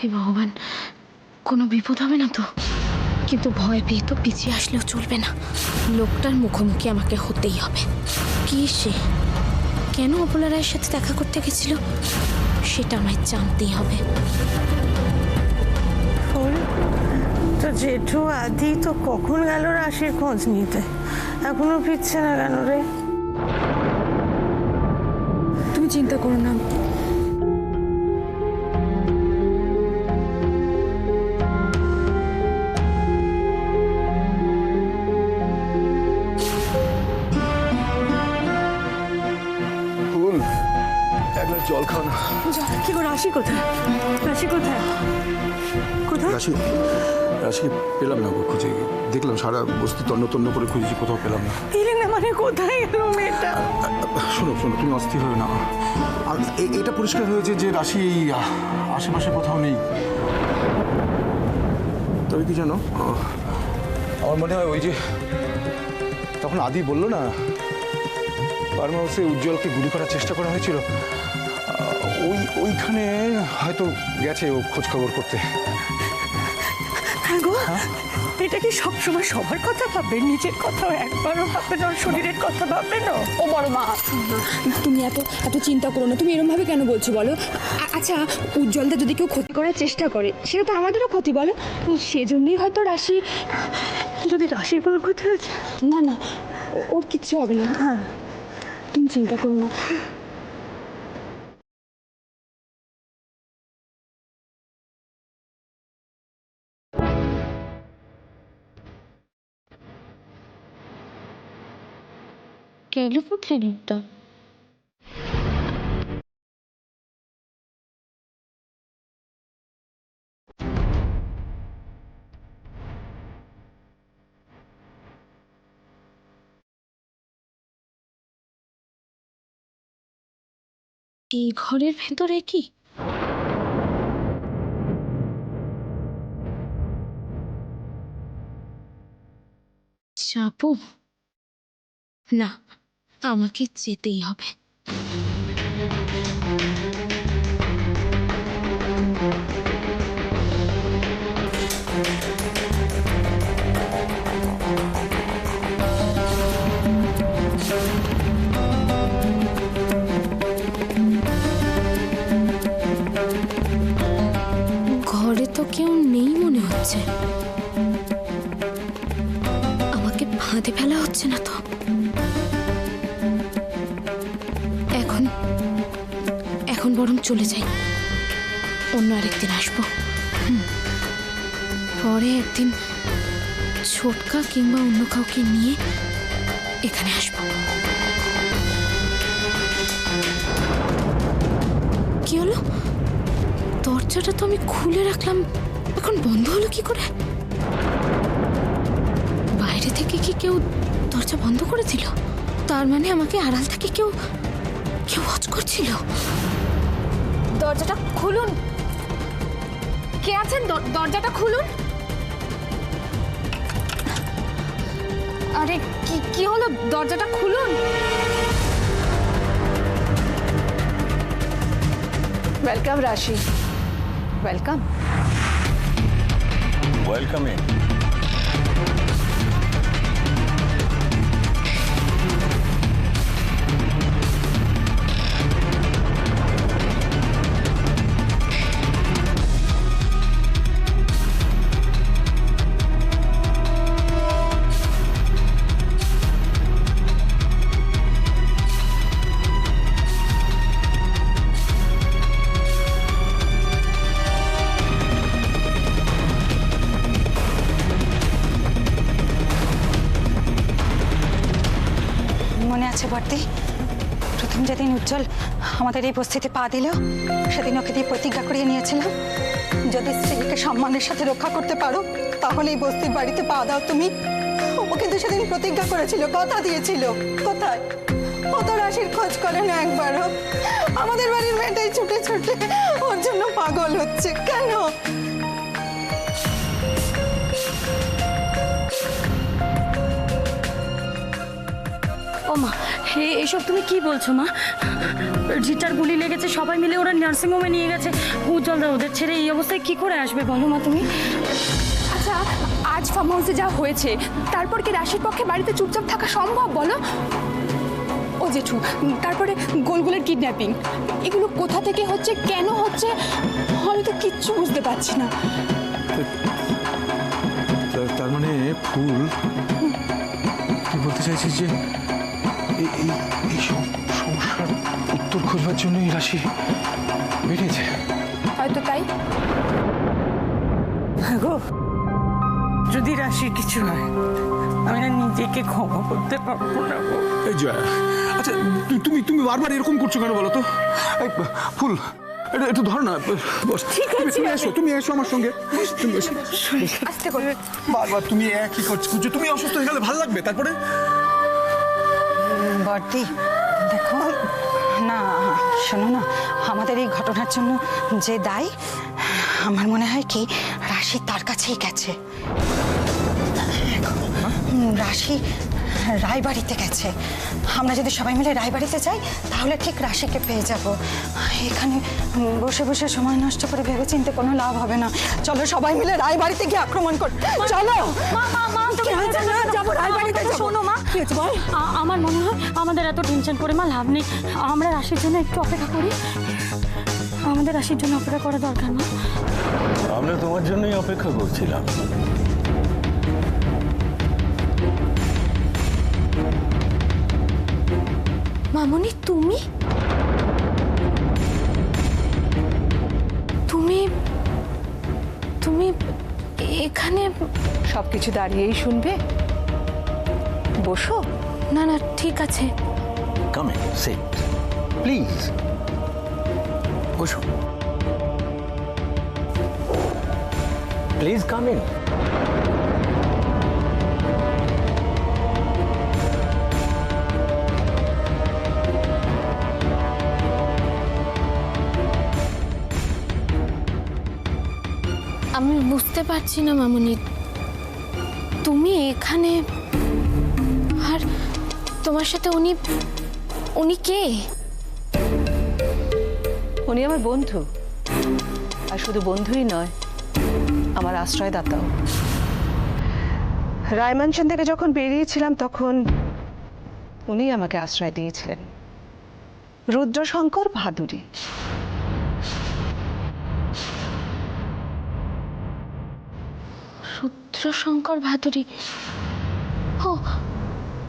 হে ভগবান, কোনো বিপদ হবে না তো? কিন্তু ভয় পেয়ে তো পিছিয়ে আসলেও চলবে না। লোকটার মুখোমুখি আমাকে হতেই হবে। কি সে, কেন অপলা রায়ের সাথে দেখা করতে গেছিল, সেটা আমায় জানতেই হবে। তো জেঠু আদি তো কখন গেল রাশির খোঁজ নিতে? এখনো ফিরছে না কেন রে? তুমি চিন্তা করো না, ফুল এক গ্লাস জল খাও না। কি করে? রাশি কোথায়? রাশি কোথায়? কোথায়? রাশি রাশিকে পেলাম না গো, খুঁজে দেখলাম সারা বস্তি তন্ন তন্ন করে খুঁজেছি, কোথাও পেলাম না। পেলে না মানে কোথায় গেল মেয়েটা? শোনো শোনো, তুমি অস্থির হয়ে না। আর এটা পরিষ্কার হয়েছে যে রাশি এই আশেপাশে কোথাও নেই। তবে কি জানো, আমার মনে হয় ওই যে তখন আদি বললো না ফার্ম হাউসে উজ্জ্বলকে গুলি করার চেষ্টা করা হয়েছিল, ওইখানে হয়তো গেছে ও খোঁজ খবর করতে। হ্যাঁ গো, এটা কি সবসময় সবার কথা ভাববে? নিজের কথাও একবারও ভাববে না? শরীরের কথা ভাববে না? ও বড় মা, তুমি এত এত চিন্তা করো না। তুমি এরকম ভাবে কেন বলছো বলো? আচ্ছা, উজ্জ্বলদা যদি কেউ ক্ষতি করার চেষ্টা করে, সেটা তো আমাদেরও ক্ষতি বলো। সেজন্যই হয়তো রাশি। যদি রাশির কোনো ক্ষতি হয়েছে? না না, ওর কিচ্ছু হবে না। হ্যাঁ, তুমি চিন্তা করো না। কেন প্রতিনিধিত্ব? এই ঘরের ভেতরে কি? চাপু না, আমাকে যেতেই হবে। ঘরে তো কেউ নেই মনে হচ্ছে। আমাকে ফাঁদে ফেলা হচ্ছে না তো? এখন এখন বরং চলে যাই, অন্য আরেকদিন আসবো। পরে একদিন ছোটকা কিংবা অন্য কাউকে নিয়ে এখানে আসবো। কি হলো? দরজাটা তো আমি খুলে রাখলাম, এখন বন্ধ হলো কি করে? বাইরে থেকে কি কেউ দরজা বন্ধ করেছিল? তার মানে আমাকে আড়াল থেকে কেউ কেউ ওয়াচ করছিল। দরজাটা খুলুন। কে আছেন? দরজাটা খুলুন। আরে কি কি হলো? দরজাটা খুলুন। ওয়েলকাম রাশি, ওয়েলকাম। Welcome in. মনে আছে বর্দি, প্রথম যেদিন উজ্জ্বল আমাদের এই বস্তিতে পা দিল, সেদিন ওকে দিয়ে প্রতিজ্ঞা করিয়ে নিয়েছিলাম, যদি স্ত্রীকে সম্মানের সাথে রক্ষা করতে পারো তাহলে এই বস্তির বাড়িতে পা দাও তুমি। ও কিন্তু সেদিন প্রতিজ্ঞা করেছিল, কথা দিয়েছিল। কোথায়? ও তো রাশির খোঁজ করে না একবারও। আমাদের বাড়ির মেয়েটাই ছুটে ছুটে ওর জন্য পাগল হচ্ছে কেন? ও মা, এসব তুমি কি বলছো মা? রিটার গুলি লেগেছে, সবাই মিলে ওরা নার্সিং হোমে নিয়ে গেছে। উজ্জ্বলদা ওদের ছেড়ে এই অবস্থায় কি করে আসবে বলো মা তুমি? আচ্ছা, আজ ফার্ম হাউসে যা হয়েছে, তারপর কি রাশির পক্ষে বাড়িতে চুপচাপ থাকা সম্ভব বলো? ও জেঠু, তারপরে গোলগুলের কিডন্যাপিং, এগুলো কোথা থেকে হচ্ছে, কেন হচ্ছে, আমি তো কিচ্ছু বুঝতে পারছি না। তার মানে ফুল তুই বলতে চাইছিস যে এই সব সমস্যার উত্তর খোঁজবার জন্যই রাশি বেরিয়েছে? হয়তো তাই। হ্যাঁ গো, যদি রাশির কিছু হয় আমি না নিজেকে ক্ষমা করতে পারবো না গো। এই জয়া, আচ্ছা তুমি বারবার এরকম করছো কেন বলো তো? এই ফুল, এটা একটু ধর না। বস, ঠিক আছে, তুমি এসো আমার সঙ্গে। তুমি এসো। আস্তে করে। বারবার তুমি একই করছো, তুমি অসুস্থ হয়ে গেলে ভালো লাগবে তারপরে? বর্দি দেখো না, শোনো না, আমাদের এই ঘটনার জন্য যে দায়, আমার মনে হয় কি রাশি তার কাছেই গেছে। রাশি রায়বাড়িতে গেছে। আমরা যদি সবাই মিলে রায়বাড়িতে যাই তাহলে ঠিক রাশিকে পেয়ে যাব। এখানে বসে বসে সময় নষ্ট করে ভেবে চিন্তে কোনো লাভ হবে না। চলো সবাই মিলে রায়বাড়িতে গিয়ে আক্রমণ কর। চলো যাবো রায়বাড়িতে। শোনো মা, আমার মনে হয় আমাদের এত টেনশন করে মা লাভ নেই। আমরা রাশির জন্য একটু অপেক্ষা করি। আমাদের রাশির জন্য অপেক্ষা করা দরকার না? আমরা তোমার জন্যই অপেক্ষা করছিলাম। মামনি, তুমি তুমি তুমি এখানে? সবকিছু দাঁড়িয়েই শুনবে, বসো। না না, ঠিক আছে। Come in, sit please. বসো প্লিজ, কাম ইন। আমি বুঝতে পারছি না মামনি, তুমি এখানে আর তোমার সাথে উনি কে? উনি আমার বন্ধু, আর শুধু বন্ধুই নয়, আমার আশ্রয়দাতাও। রায়মানসন থেকে যখন বেরিয়েছিলাম তখন উনি আমাকে আশ্রয় দিয়েছিলেন। রুদ্রশঙ্কর ভাদুরী। রুদ্রশঙ্কর ভাদুরী? ও,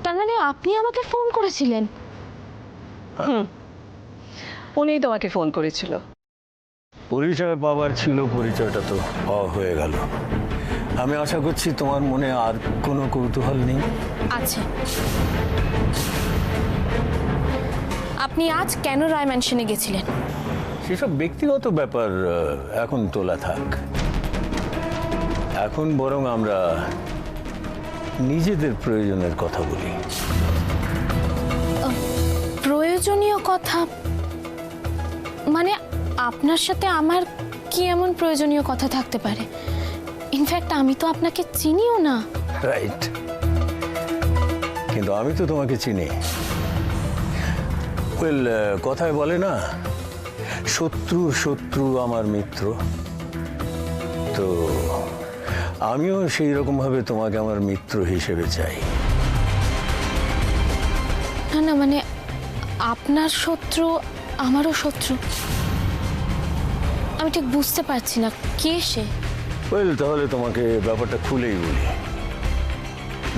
তার মানে আপনি আমাকে ফোন করেছিলেন? উনিই তোমাকে ফোন করেছিল। পরিচয় পাওয়ার ছিল, পরিচয়টা তো পাওয়া হয়ে গেল। আমি আশা করছি তোমার মনে আর কোনো কৌতূহল নেই। আছে। আপনি আজ কেন রায় ম্যানশনে গেছিলেন? সেসব ব্যক্তিগত ব্যাপার এখন তোলা থাক। এখন বরং আমরা নিজেদের প্রয়োজনের কথা বলি। প্রয়োজনীয় কথা মানে আপনার সাথে আমার কি এমন প্রয়োজনীয় কথা থাকতে পারে? ইনফ্যাক্ট আমি তো আপনাকে চিনিও না। রাইট, কিন্তু আমি তো তোমাকে চিনি। ওয়েল, কথায় বলে না, শত্রুর শত্রু আমার মিত্র। তো আমিও সেই রকম ভাবে তোমাকে আমার মিত্র হিসেবে চাই। না না, মানে আপনার শত্রু আমারও শত্রু। আমি ঠিক বুঝতে পারছি না কে সে। ওয়েল, তাহলে তোমাকে ব্যাপারটা খুলেই বলি।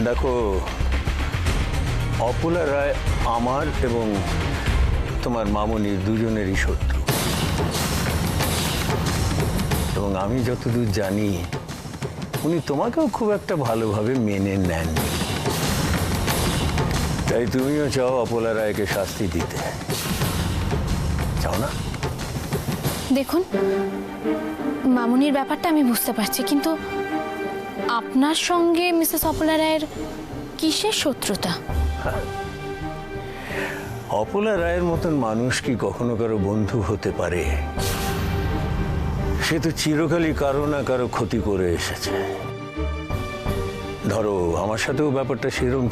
দেখো, অপলা রায় আমার এবং তোমার মামনির দুজনেরই শত্রু, এবং আমি যতদূর জানি উনি তোমাকেও খুব একটা ভালোভাবে মেনে নেননি। তাই তুমিও চাও অপলা রায়কে শাস্তি দিতে, চাও না? দেখুন, মামুনির ব্যাপারটা আমি বুঝতে পারছি, কিন্তু আপনার সঙ্গে মিসেস অপলা রায়ের কিসের শত্রুতা? অপলা রায়ের মতন মানুষ কি কখনো কারো বন্ধু হতে পারে? সে তো চিরকালই কারো না কারো ক্ষতি করে এসেছে। ধরো, আমার সাথেও ব্যাপারটা সেরকম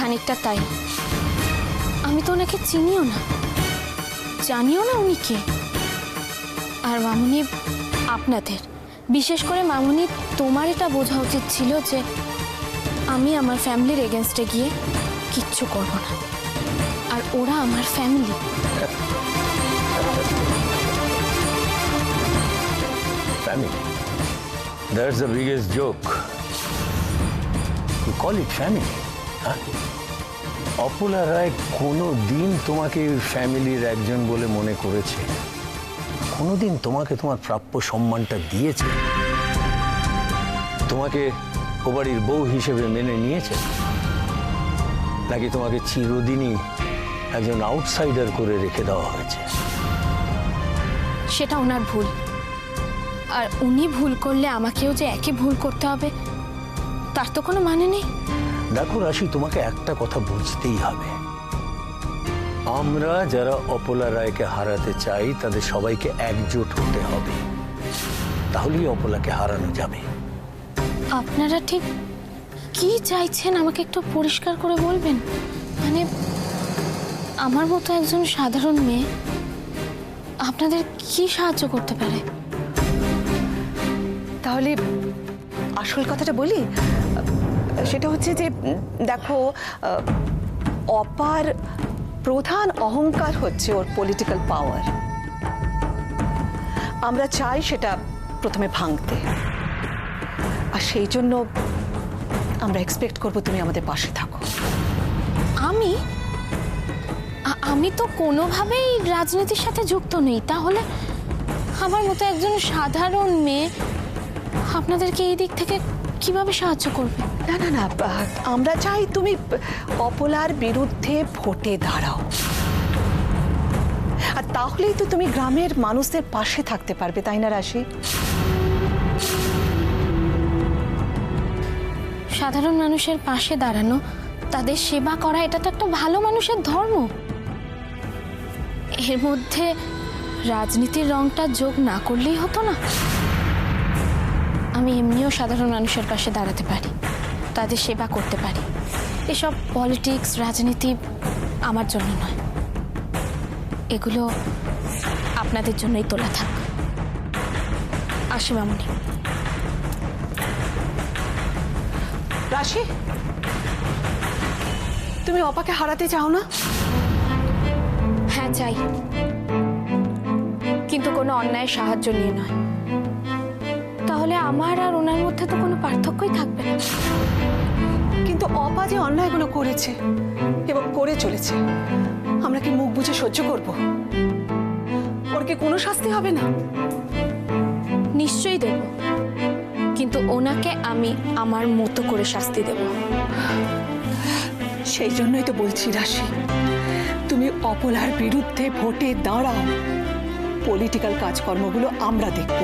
খানিকটা তাই। আমি তো ওনাকে চিনিও না, জানিও না উনি কে। আর মামুনি, আপনাদের, বিশেষ করে মামুনি, তোমার এটা বোঝা উচিত ছিল যে আমি আমার ফ্যামিলির এগেনস্টে গিয়ে কিচ্ছু করব না। আর ওরা আমার family. Family? That's the biggest joke. You call it family? Huh? Apala Roy কোনো দিন তোমাকে ফ্যামিলির একজন বলে মনে করেছে? কোনোদিন তোমাকে তোমার প্রাপ্য সম্মানটা দিয়েছে? তোমাকে ও বাড়ির বউ হিসেবে মেনে নিয়েছে, নাকি তোমাকে চিরদিনই একজন আউটসাইডার করে রেখে দেওয়া হয়েছে? সেটা ওনার ভুল। আর উনি ভুল করলে আমাকেও যে একই ভুল করতে হবে তার তো কোনো মানে নেই। দেখো রাশি, তোমাকে একটা কথা বুঝতেই হবে। আমরা যারা অপলা রায়কে হারাতে চাই তাদের সবাইকে একজোট হতে হবে, তাহলেই অপলাকে হারানো যাবে। আপনারা ঠিক কি চাইছেন আমাকে একটু পরিষ্কার করে বলবেন? মানে আমার মতো একজন সাধারণ মেয়ে আপনাদের কি সাহায্য করতে পারে? তাহলে আসল কথাটা বলি, সেটা হচ্ছে যে দেখো, অপার প্রধান অহংকার হচ্ছে ওর পলিটিক্যাল পাওয়ার। আমরা চাই সেটা প্রথমে ভাঙতে, আর সেই জন্য আমরা এক্সপেক্ট করব তুমি আমাদের পাশে থাকো। আমি তো কোনোভাবেই রাজনীতির সাথে যুক্ত নেই, তাহলে আমার মতো একজন সাধারণ মেয়ে আপনাদেরকে এই দিক থেকে কিভাবে সাহায্য করবে? না না না, আমরা চাই তুমি অপলার বিরুদ্ধে ভোটে দাঁড়াও, আর তাহলেই তো তুমি গ্রামের মানুষদের পাশে থাকতে পারবে, তাই না রাশি? সাধারণ মানুষের পাশে দাঁড়ানো, তাদের সেবা করা, এটা তো একটা ভালো মানুষের ধর্ম। এর মধ্যে রাজনীতির রংটা যোগ না করলেই হতো না? আমি এমনিও সাধারণ মানুষের পাশে দাঁড়াতে পারি, তাদের সেবা করতে পারি। এসব পলিটিক্স, রাজনীতি আমার জন্য নয়, এগুলো আপনাদের জন্যই তোলা থাক। আসি মামুনি। রাশি, তুমি অপাকে হারাতে চাও না? হ্যাঁ চাই, কিন্তু কোনো অন্যায়ের সাহায্য নিয়ে নয়। তাহলে আমার আর ওনার মধ্যে তো কোনো পার্থক্যই থাকবে না। কিন্তু অপা যে অন্যায়গুলো করেছে এবং করে চলেছে, আমরা কি মুখ বুজে সহ্য করব? ওর কি কোনো শাস্তি হবে না? নিশ্চয়ই দেব, কিন্তু ওনাকে আমি আমার মতো করে শাস্তি দেব। সেই জন্যই তো বলছি রাশি, তুমি অপলার বিরুদ্ধে ভোটে দাঁড়াও। পলিটিক্যাল কাজকর্মগুলো আমরা দেখব,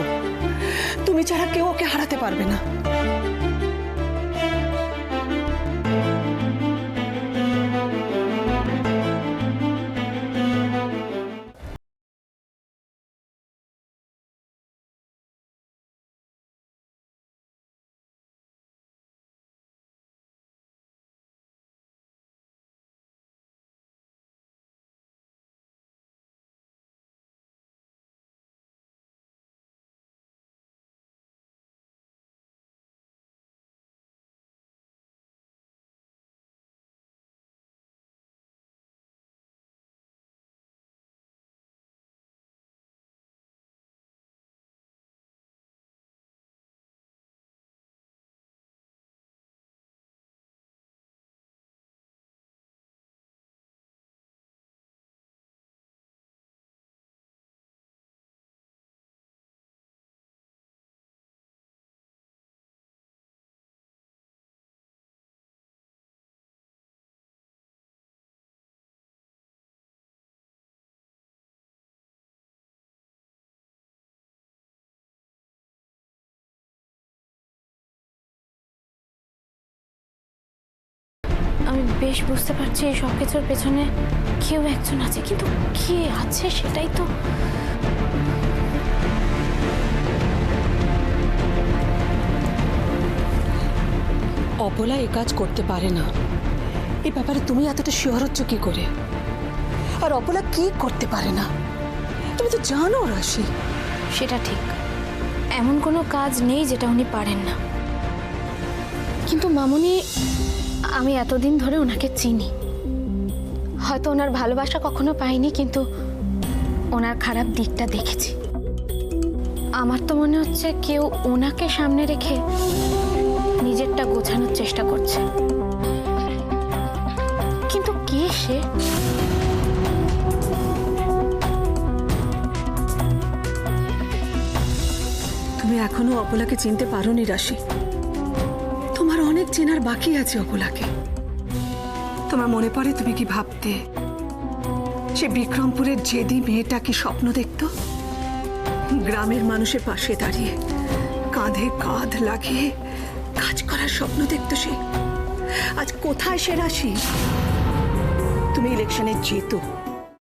তুমি ছাড়া কেউ ওকে হারাতে পারবে না। আমি বেশ বুঝতে পারছি এই সব কিছুর পেছনে কেউ একজন আছে, কিন্তু কে আছে সেটাই তো। অপলা এ কাজ করতে পারে না, এই ব্যাপারে তুমি এতটা শিওর হচ্ছ কি করে? আর অপলা কি করতে পারে না তুমি তো জানো রাশি। সেটা ঠিক, এমন কোনো কাজ নেই যেটা উনি পারেন না। কিন্তু মামুনি, আমি এতদিন ধরে ওনাকে চিনি। হয়তো ওনার ভালোবাসা কখনো পাইনি, কিন্তু ওনার খারাপ দিকটা দেখেছি। আমার তো মনে হচ্ছে কেউ ওনাকে সামনে রেখে নিজেরটা গোছানোর চেষ্টা করছে। কিন্তু কে সে? তুমি এখনো অপলাকে চিনতে পারোনি রাশি। তোমার অনেক চেনার বাকি আছে অপলাকে। তোমার মনে পড়ে তুমি কি ভাবতে? সে বিক্রমপুরের জেদি মেয়েটা কি স্বপ্ন দেখতো? গ্রামের মানুষের পাশে দাঁড়িয়ে কাঁধে কাঁধ লাগিয়ে কাজ করার স্বপ্ন দেখতো সে। আজ কোথায় সে রাশি? তুমি ইলেকশনে জেতো,